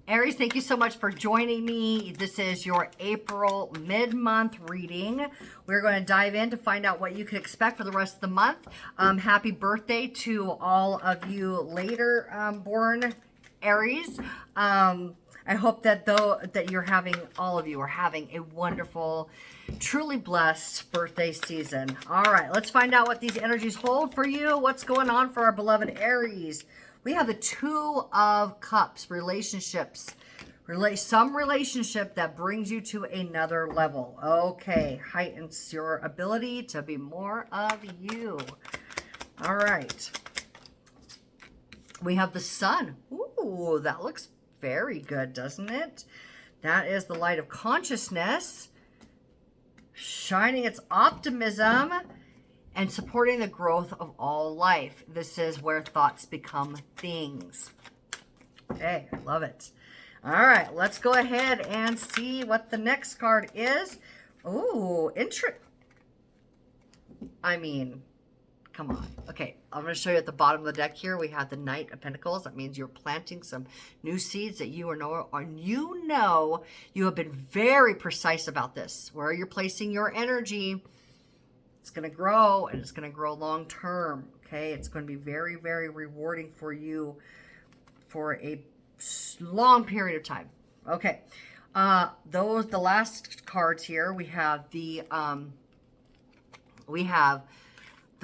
Aries, thank you so much for joining me. This is your April mid-month reading. We're going to dive in to find out what you can expect for the rest of the month. Happy birthday to all of you later born Aries. I hope that all of you are having a wonderful, truly blessed birthday season. All right, let's find out what these energies hold for you. What's going on for our beloved Aries? We have the Two of Cups, relationships. Some relationship that brings you to another level. Okay, heightens your ability to be more of you. All right. We have the Sun. Ooh, that looks very good, doesn't it? That is the light of consciousness, shining its optimism and supporting the growth of all life. This is where thoughts become things. Okay, I love it. All right, let's go ahead and see what the next card is. Ooh, come on. Okay, I'm going to show you at the bottom of the deck here. We have the Knight of Pentacles. That means you're planting some new seeds that you have been very precise about this. Where you're placing your energy, it's going to grow, and it's going to grow long term. Okay, it's going to be very, very rewarding for you for a long period of time. Okay, the last cards here, we have the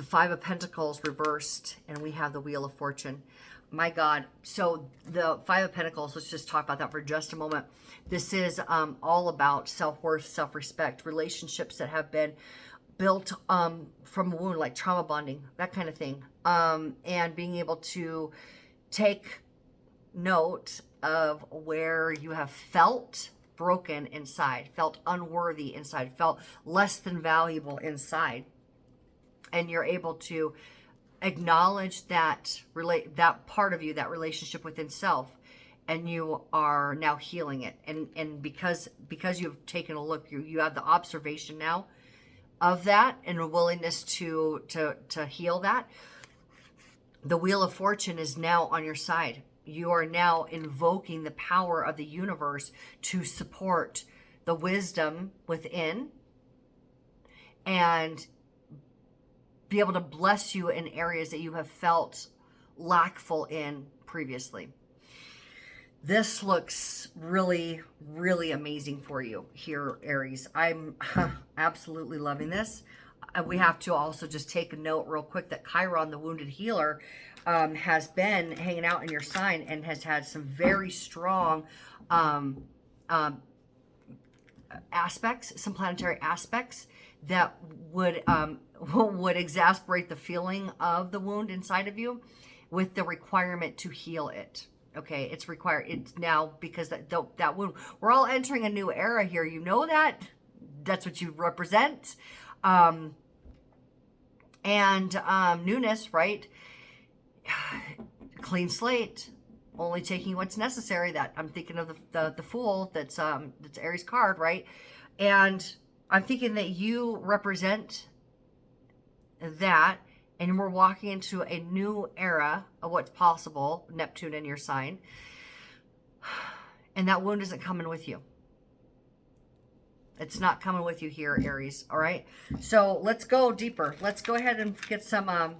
Five of Pentacles reversed, and we have the Wheel of Fortune. My God. So the Five of Pentacles, let's just talk about that for just a moment. This is all about self-worth, self-respect, relationships that have been built from a wound, like trauma bonding, that kind of thing. And being able to take note of where you have felt broken inside, felt unworthy inside, felt less than valuable inside. And you're able to acknowledge that part of you, that relationship within self, and you are now healing it. And because you've taken a look, you have the observation now of that and a willingness to heal that. The Wheel of Fortune is now on your side. You are now invoking the power of the universe to support the wisdom within and be able to bless you in areas that you have felt lackful in previously. This looks really, really amazing for you here, Aries. I'm absolutely loving this. We have to also just take a note real quick that Chiron, the wounded healer, has been hanging out in your sign and has had some very strong aspects, some planetary aspects that would exasperate the feeling of the wound inside of you with the requirement to heal it. Okay, it's required. It's now because that wound, we're all entering a new era here. You know that. That's what you represent. Newness, right? Clean slate, only taking what's necessary. That I'm thinking of the Fool, that's Aries card, right? And I'm thinking that you represent that, and we're walking into a new era of what's possible, Neptune in your sign, and that wound isn't coming with you. It's not coming with you here, Aries, all right? So let's go deeper. Let's go ahead and get some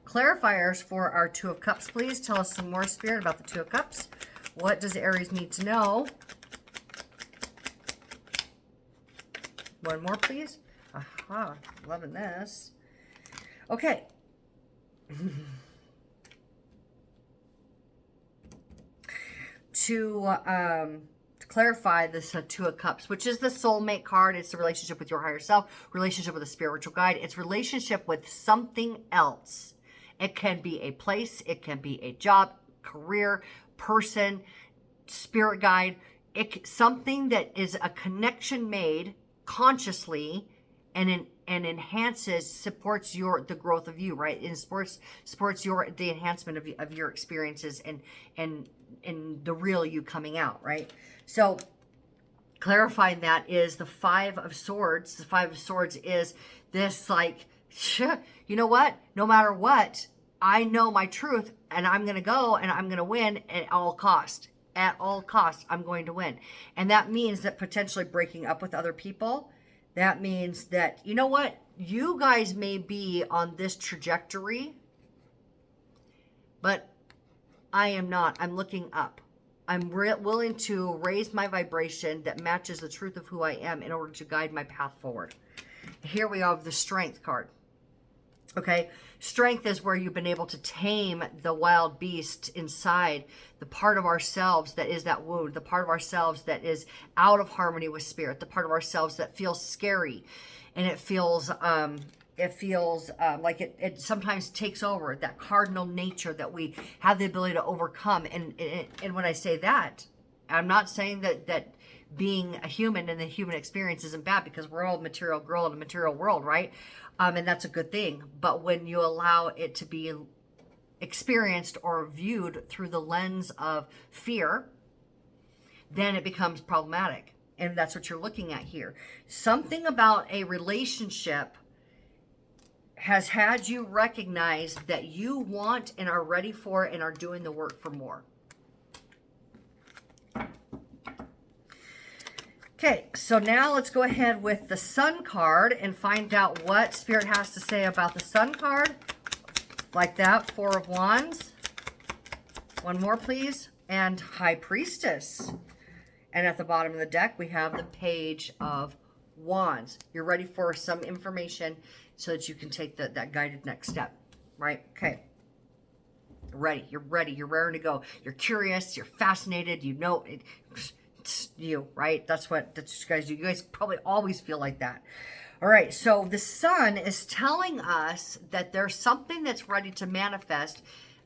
clarifiers for our Two of Cups, please. Tell us some more, Spirit, about the Two of Cups. What does Aries need to know? One more, please. Aha, loving this. Okay. To clarify this Two of Cups, which is the soulmate card. It's the relationship with your higher self, relationship with a spiritual guide. It's relationship with something else. It can be a place. It can be a job, career, person, spirit guide. Something that is a connection made consciously and enhances, supports the growth of you, right? And supports the enhancement of your experiences and the real you coming out, right? So clarifying that is the Five of Swords. The Five of Swords is this, like, you know what? No matter what, I know my truth, and I'm going to go and I'm going to win at all cost. At all costs, I'm going to win. And that means that potentially breaking up with other people. That means that, you know what? You guys may be on this trajectory, but I am not. I'm looking up. I'm willing to raise my vibration that matches the truth of who I am in order to guide my path forward. Here we have the Strength card. Okay, strength is where you've been able to tame the wild beast inside, the part of ourselves that is that wound, the part of ourselves that is out of harmony with spirit, the part of ourselves that feels scary, and it feels like it sometimes takes over, that cardinal nature that we have the ability to overcome. And when I say that, I'm not saying that being a human and the human experience isn't bad, because we're all a material girl in a material world, right? And that's a good thing. But when you allow it to be experienced or viewed through the lens of fear, then it becomes problematic. And that's what you're looking at here. Something about a relationship has had you recognize that you want and are ready for and are doing the work for more. Okay, so now let's go ahead with the Sun card and find out what Spirit has to say about the Sun card. Like that, Four of Wands. One more, please. And High Priestess. And at the bottom of the deck, we have the Page of Wands. You're ready for some information so that you can take that guided next step, right? Okay. Ready. You're ready. You're raring to go. You're curious. You're fascinated. You know it. You, right? That's what you guys do. You guys probably always feel like that. All right, so the Sun is telling us that there's something that's ready to manifest,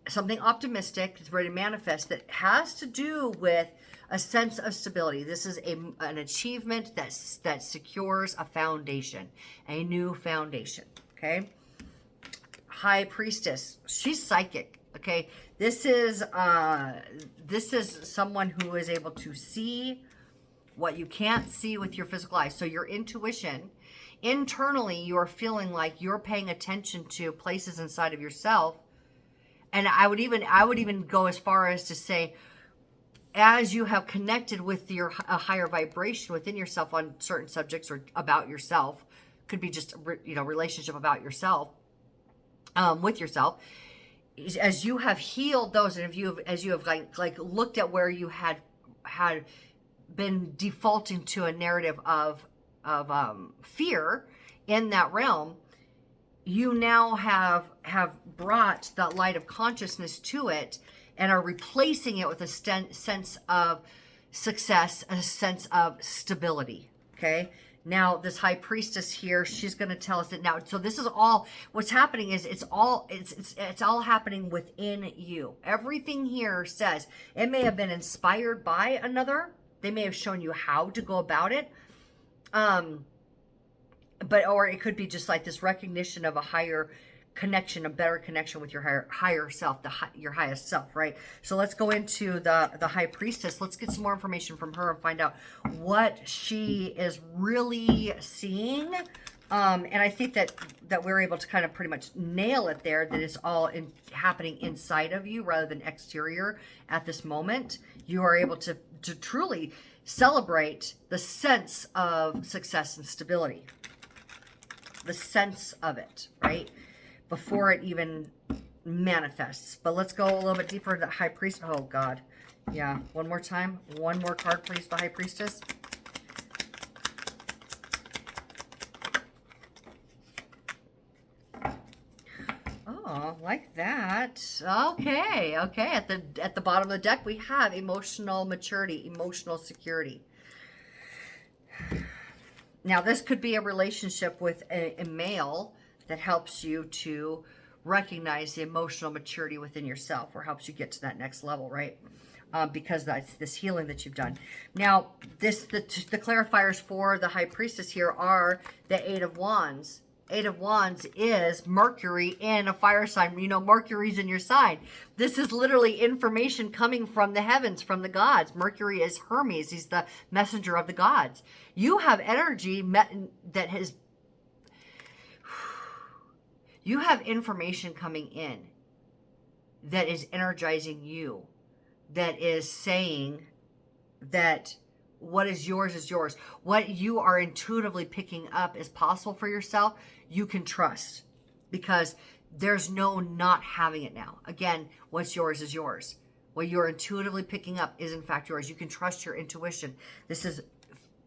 something optimistic that's ready to manifest that has to do with a sense of stability. This is an achievement that secures a foundation, a new foundation, okay? High Priestess, she's psychic, okay? This is someone who is able to see what you can't see with your physical eyes. So your intuition, internally, you are feeling like you're paying attention to places inside of yourself. And I would even go as far as to say, as you have connected with a higher vibration within yourself on certain subjects or about yourself, could be just relationship about yourself, with yourself. As you have healed those, and as you have like looked at where you had been defaulting to a narrative of fear in that realm, you now have brought that light of consciousness to it and are replacing it with a sense of success, a sense of stability. Okay. Now, this High Priestess here, she's going to tell us that now. So this is all what's happening is it's all happening within you. Everything here says it may have been inspired by another. They may have shown you how to go about it. Or it could be just like this recognition of a higher connection, a better connection with your higher self, your highest self, right? So let's go into the High Priestess. Let's get some more information from her and find out what she is really seeing. And I think that we're able to kind of pretty much nail it there, that it's all happening inside of you rather than exterior at this moment. You are able to truly celebrate the sense of success and stability. The sense of it, right? Before it even manifests. But let's go a little bit deeper into High Priest. Oh, God. Yeah. One more time. One more card, please, the High Priestess. Oh, like that. Okay. Okay. At the bottom of the deck, we have emotional maturity, emotional security. Now, this could be a relationship with a male that helps you to recognize the emotional maturity within yourself, or helps you get to that next level, right? Because that's this healing that you've done. Now, the clarifiers for the High Priestess here are the Eight of Wands. Eight of Wands is Mercury in a fire sign. You know, Mercury's in your sign. This is literally information coming from the heavens, from the gods. Mercury is Hermes. He's the messenger of the gods. You have energy that has... You have information coming in that is energizing you that is saying that what is yours is yours. What you are intuitively picking up is possible for yourself, you can trust, because there's no not having it now. Again, what's yours is yours. What you're intuitively picking up is in fact yours. You can trust your intuition. This is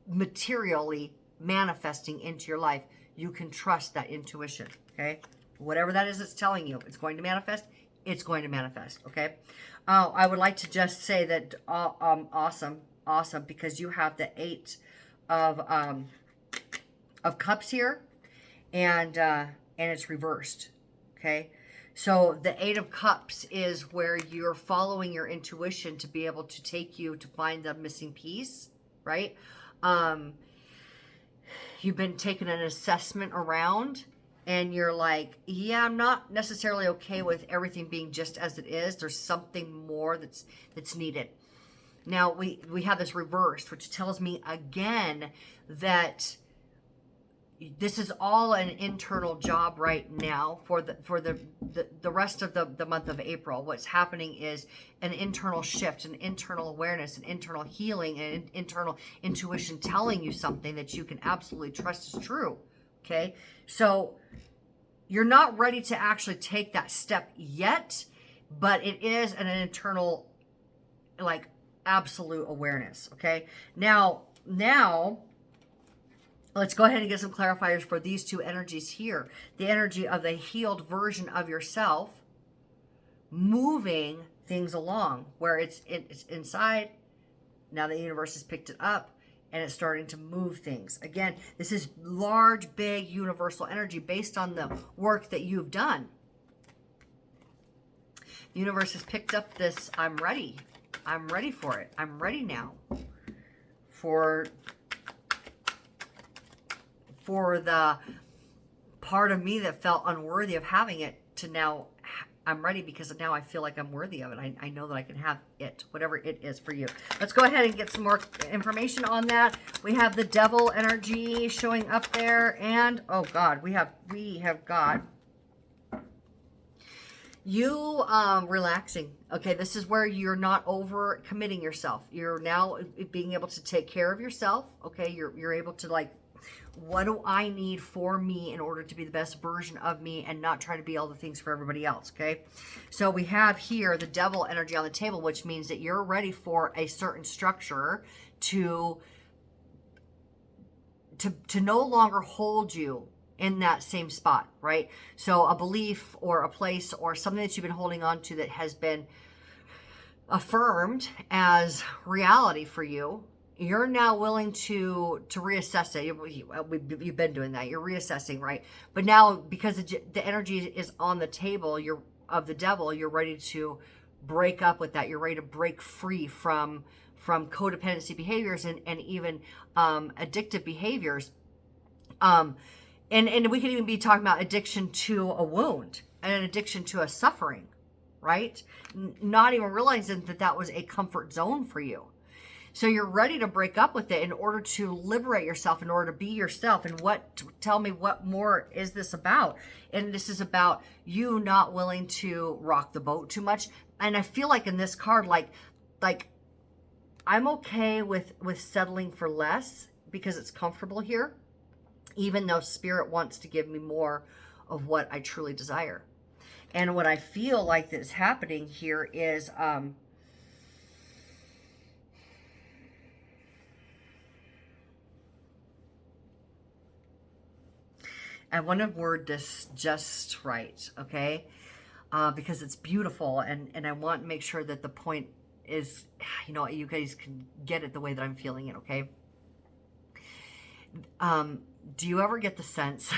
materially manifesting into your life. You can trust that intuition, okay? Whatever that is it's telling you, it's going to manifest, it's going to manifest, okay? I would like to just say that awesome, because you have the 8 of cups here, and it's reversed, okay? So the 8 of cups is where you're following your intuition to be able to take you to find the missing piece, right? You've been taking an assessment around, and you're like, yeah, I'm not necessarily okay with everything being just as it is. There's something more that's needed. Now we have this reversed, which tells me again that this is all an internal job right now for the rest of the month of April. What's happening is an internal shift, an internal awareness, an internal healing, and an internal intuition telling you something that you can absolutely trust is true. Okay, so you're not ready to actually take that step yet, but it is an internal, like, absolute awareness. Okay, now let's go ahead and get some clarifiers for these two energies here. The energy of the healed version of yourself moving things along, where it's inside. Now the universe has picked it up and it's starting to move things. Again, this is large, big, universal energy based on the work that you've done. The universe has picked up this, I'm ready. I'm ready for it. I'm ready now for the part of me that felt unworthy of having it, to now I'm ready, because now I feel like I'm worthy of it. I know that I can have it, whatever it is for you. Let's go ahead and get some more information on that. We have the devil energy showing up there, and oh God, we have got you relaxing. Okay, this is where you're not over committing yourself. You're now being able to take care of yourself. Okay, you're able to, like, what do I need for me in order to be the best version of me, and not try to be all the things for everybody else, okay? So we have here the devil energy on the table, which means that you're ready for a certain structure to no longer hold you in that same spot, right? So a belief or a place or something that you've been holding on to that has been affirmed as reality for you, you're now willing to reassess it. You've been doing that. You're reassessing, right? But now, because the energy is on the table, of the devil, you're ready to break up with that. You're ready to break free from codependency behaviors and even addictive behaviors. And we could even be talking about addiction to a wound and an addiction to a suffering, right? Not even realizing that was a comfort zone for you. So you're ready to break up with it in order to liberate yourself, in order to be yourself. And tell me, what more is this about? And this is about you not willing to rock the boat too much. And I feel like in this card, like I'm okay with settling for less because it's comfortable here, even though spirit wants to give me more of what I truly desire. And what I feel like is happening here is, I want to word this just right, okay? Because it's beautiful, and I want to make sure that the point is, you guys can get it the way that I'm feeling it, okay? Do you ever get the sense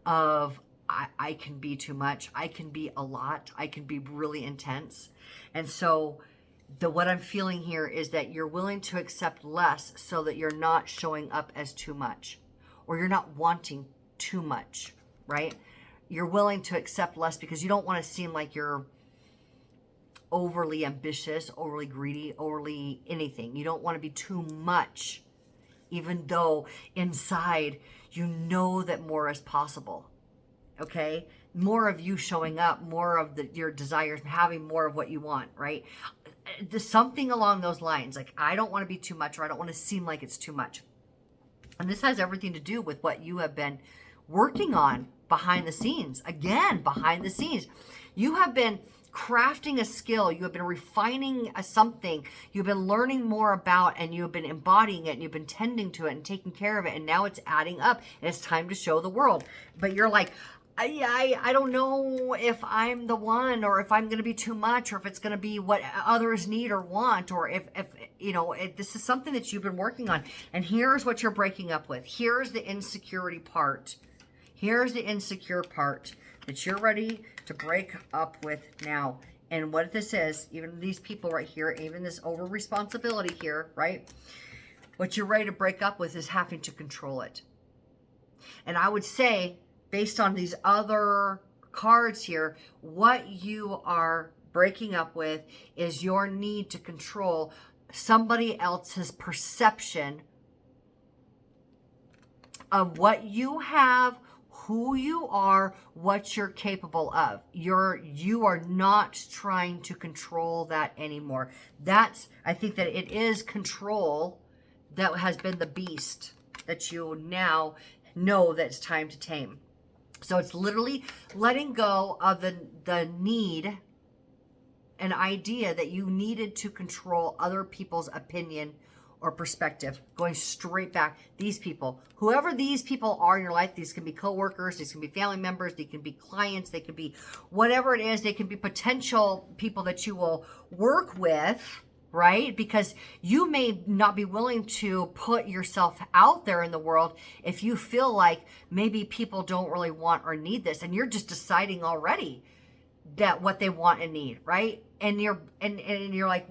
of, I can be too much, I can be a lot, I can be really intense? And so what I'm feeling here is that you're willing to accept less so that you're not showing up as too much, or you're not wanting too much, right? You're willing to accept less because you don't want to seem like you're overly ambitious, overly greedy, overly anything. You don't want to be too much, even though inside you know that more is possible, okay? More of you showing up, more of your desires, having more of what you want, right? something along those lines. Like, I don't want to be too much, or I don't want to seem like it's too much. And this has everything to do with what you have been working on behind the scenes. Again, behind the scenes. You have been crafting a skill. You have been refining something. You've been learning more about, and you've been embodying it, and you've been tending to it and taking care of it. And now it's adding up, and it's time to show the world. But you're like, I don't know if I'm the one, or if I'm going to be too much, or if it's going to be what others need or want, or if this is something that you've been working on. And here's what you're breaking up with. Here's the insecurity part. Here's the insecure part that you're ready to break up with now. And what this is, even these people right here, even this over responsibility here, right? What you're ready to break up with is having to control it. And I would say, based on these other cards here, what you are breaking up with is your need to control somebody else's perception of what you have, who you are, what you're capable of. You are not trying to control that anymore. I think that it is control that has been the beast that you now know that it's time to tame. So it's literally letting go of the need, an idea that you needed to control other people's opinion or perspective. Going straight back, these people, whoever these people are in your life, these can be coworkers, these can be family members, they can be clients, they can be whatever it is, they can be potential people that you will work with, right? Because you may not be willing to put yourself out there in the world if you feel like maybe people don't really want or need this, and you're just deciding already that what they want and need, right? And you're like,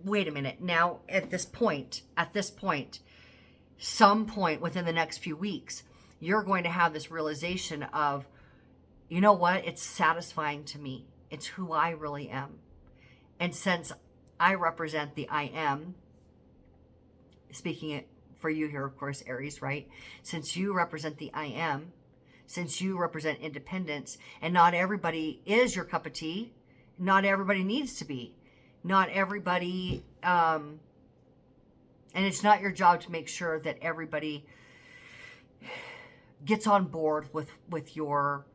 wait a minute. Now at this point, some point within the next few weeks, you're going to have this realization of, you know what? It's satisfying to me. It's who I really am. And since I represent the I am, speaking it for you here, of course, Aries, right? Since you represent the I am, since you represent independence, and not everybody is your cup of tea, not everybody needs to be, not everybody, and it's not your job to make sure that everybody gets on board with your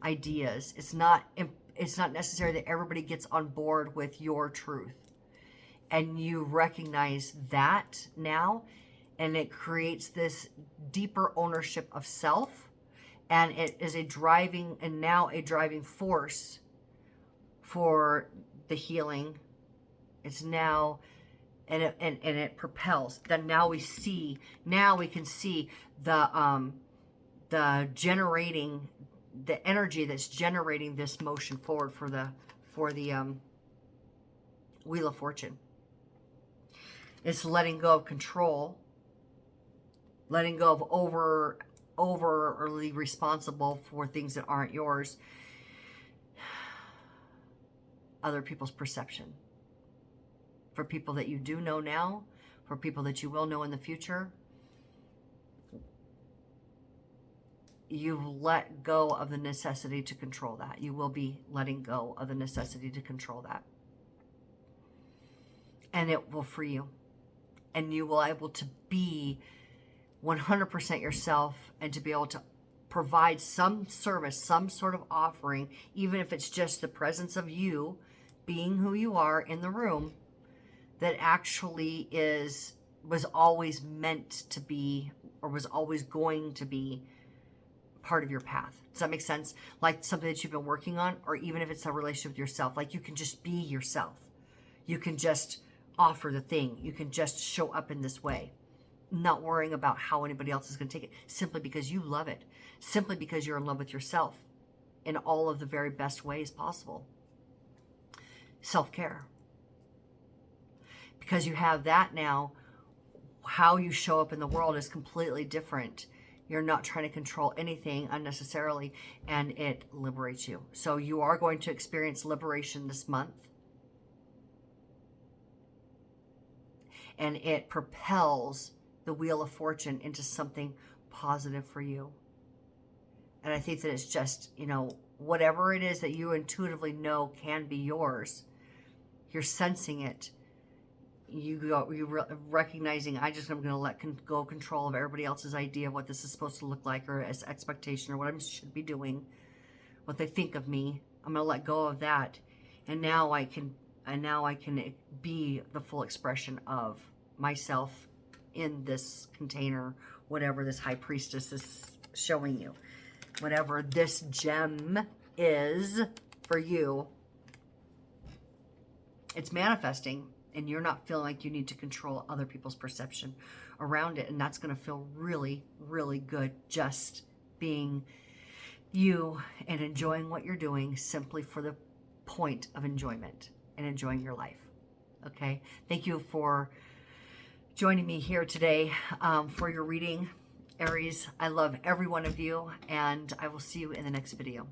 ideas. It's not necessary that everybody gets on board with your truth. And you recognize that now, and it creates this deeper ownership of self, and it is a driving force for the healing. It's now, and it propels. Then now we can see the energy that's generating this motion forward for the Wheel of Fortune. It's letting go of control, letting go of overly responsible for things that aren't yours, other people's perception. For people that you do know now, for people that you will know in the future, you've let go of the necessity to control that. You will be letting go of the necessity to control that. And it will free you. And you will be able to be 100% yourself, and to be able to provide some service, some sort of offering, even if it's just the presence of you being who you are in the room, that actually was always meant to be, or was always going to be part of your path. Does that make sense? Like something that you've been working on, or even if it's a relationship with yourself, like you can just be yourself. You can just offer the thing. You can just show up in this way, not worrying about how anybody else is going to take it, simply because you love it, simply because you're in love with yourself in all of the very best ways possible. Self-care. Because you have that now, how you show up in the world is completely different. You're not trying to control anything unnecessarily, and it liberates you. So you are going to experience liberation this month. And it propels the Wheel of Fortune into something positive for you. And I think that it's just, whatever it is that you intuitively know can be yours, You're sensing it. You're recognizing, I'm going to let go control of everybody else's idea of what this is supposed to look like, or as expectation, or what I should be doing, what they think of me. I'm going to let go of that. And now I can be the full expression of myself in this container, whatever this high priestess is showing you. Whatever this gem is for you, it's manifesting, and you're not feeling like you need to control other people's perception around it. And that's going to feel really, really good, just being you and enjoying what you're doing simply for the point of enjoyment and enjoying your life. Okay? Thank you for joining me here today for your reading, Aries. I love every one of you, and I will see you in the next video.